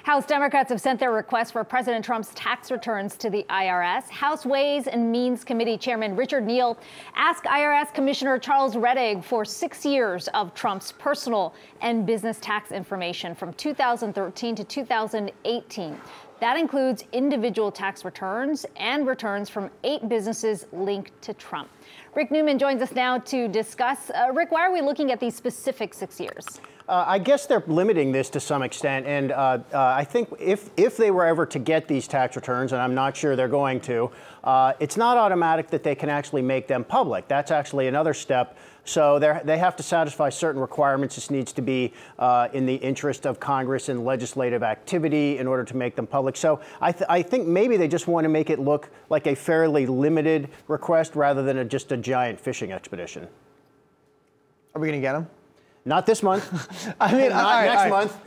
House Democrats have sent their request for President Trump's tax returns to the IRS. House Ways and Means Committee Chairman Richard Neal asked IRS Commissioner Charles Rettig for 6 years of Trump's personal and business tax information from 2013 to 2018. That includes individual tax returns and returns from 8 businesses linked to Trump. Rick Newman joins us now to discuss. Rick, why are we looking at these specific 6 years? I guess they're limiting this to some extent, and I think if they were ever to get these tax returns, and I'm not sure they're going to, it's not automatic that they can actually make them public. That's actually another step. So they have to satisfy certain requirements. This needs to be in the interest of Congress and legislative activity in order to make them public. So I think maybe they just want to make it look like a fairly limited request rather than just a giant fishing expedition. Are we going to get them? Not this month. I mean, not next month.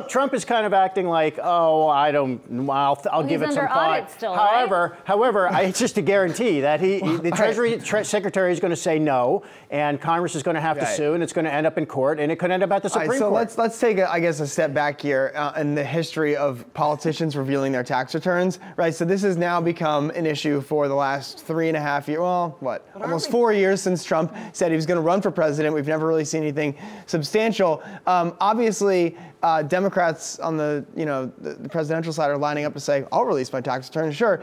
Trump is kind of acting like, oh, I'll give it some thought. Still, however, it's just a guarantee that the Treasury Secretary is going to say no, and Congress is going to have to sue, and it's going to end up in court, and it could end up at the Supreme Court. So let's take, a step back here in the history of politicians revealing their tax returns, right? So this has now become an issue for the last 3.5 years. Well, almost 4 years since Trump said he was going to run for president. We've never really seen anything substantial. Obviously, Democrats on the presidential side are lining up to say, "I'll release my tax returns." Sure.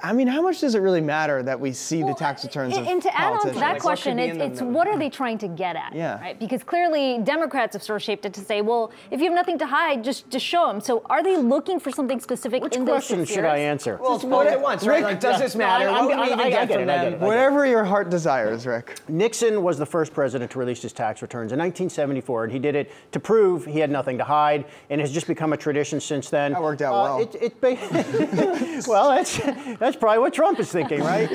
I mean, how much does it really matter that we see the tax returns of politicians? And to add on to that question, it's what are they trying to get at? Yeah. Right? Because clearly Democrats have sort of shaped it to say, well, if you have nothing to hide, just show them. So are they looking for something specific in those 6 years? Which question should I answer? Well, what at once, right? Like, does this matter? What would we even get from them? Whatever your heart desires, Rick. Nixon was the first president to release his tax returns in 1974, and he did it to prove he had nothing to hide, and has just become a tradition since then. That worked out well. Well, that's probably what Trump is thinking, right?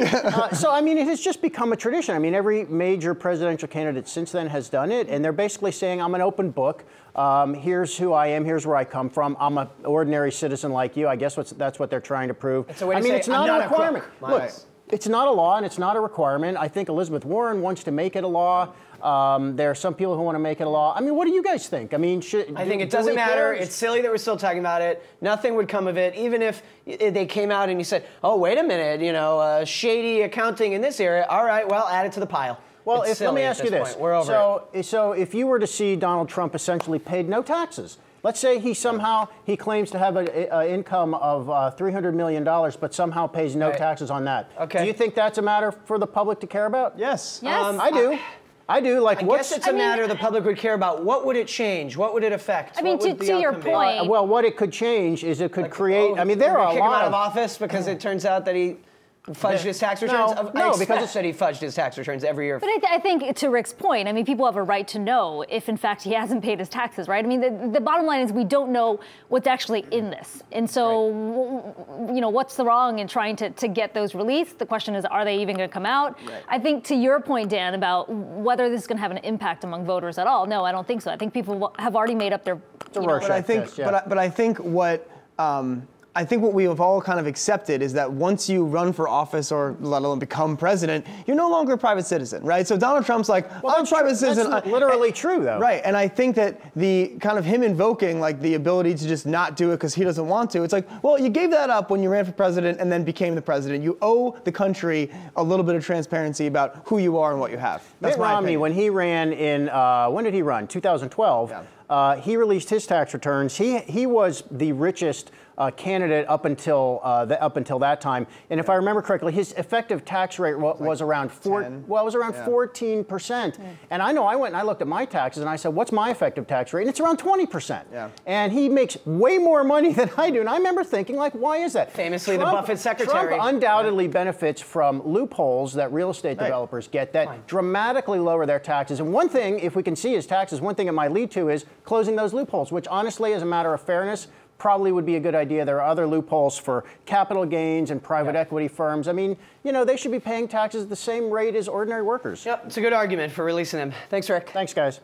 So, I mean, it has just become a tradition. I mean, every major presidential candidate since then has done it, and they're basically saying, I'm an open book. Here's who I am. Here's where I come from. I'm an ordinary citizen like you. I guess that's what they're trying to prove. It's not a requirement. Look, it's not a law, and it's not a requirement. I think Elizabeth Warren wants to make it a law. There are some people who want to make it a law. I mean, what do you guys think? I mean, I think it doesn't matter. It's silly that we're still talking about it. Nothing would come of it, even if they came out and you said, oh, wait a minute, shady accounting in this area. All right, well, add it to the pile. Well, let me ask you this. We're over it. So if you were to see Donald Trump essentially paid no taxes, let's say he claims to have an income of $300 million, but somehow pays no taxes on that. Okay. Do you think that's a matter for the public to care about? Yes. Yes. I do. I guess it's a matter the public would care about. What would it change? What would it affect? I mean, to your point. Well, what it could change is it could create. I mean, there are a lot kick him out of office because it turns out that he fudged his tax returns? No, because it said he fudged his tax returns every year. But I think, to Rick's point, I mean, people have a right to know if, in fact, he hasn't paid his taxes, right? I mean, the bottom line is we don't know what's actually in this. And so, what's the wrong in trying to get those released? The question is, are they even going to come out? Right. I think, to your point, Dan, about whether this is going to have an impact among voters at all, no, I don't think so. I think people have already made up their... But I think what we have all kind of accepted is that once you run for office or let alone become president, you're no longer a private citizen, right? So Donald Trump's like, well, I'm a private citizen. That's literally true, though. Right, and I think that the kind of him invoking like the ability to just not do it because he doesn't want to, it's like, well, you gave that up when you ran for president and then became the president. You owe the country a little bit of transparency about who you are and what you have. That's Mitt Romney, when he ran in, when did he run? 2012. Yeah. He released his tax returns. He was the richest candidate up until that time, and if I remember correctly, his effective tax rate was around 14%. And I know I went and I looked at my taxes and I said, "What's my effective tax rate?" And it's around 20%. Yeah. And he makes way more money than I do. And I remember thinking, like, why is that? Famously, the Buffett secretary. Trump undoubtedly benefits from loopholes that real estate developers get that dramatically lower their taxes. And one thing, if we can see his taxes, one thing it might lead to is closing those loopholes, which honestly, as a matter of fairness, probably would be a good idea. There are other loopholes for capital gains and private equity firms. I mean, they should be paying taxes at the same rate as ordinary workers. Yep, it's a good argument for releasing them. Thanks, Rick. Thanks, guys.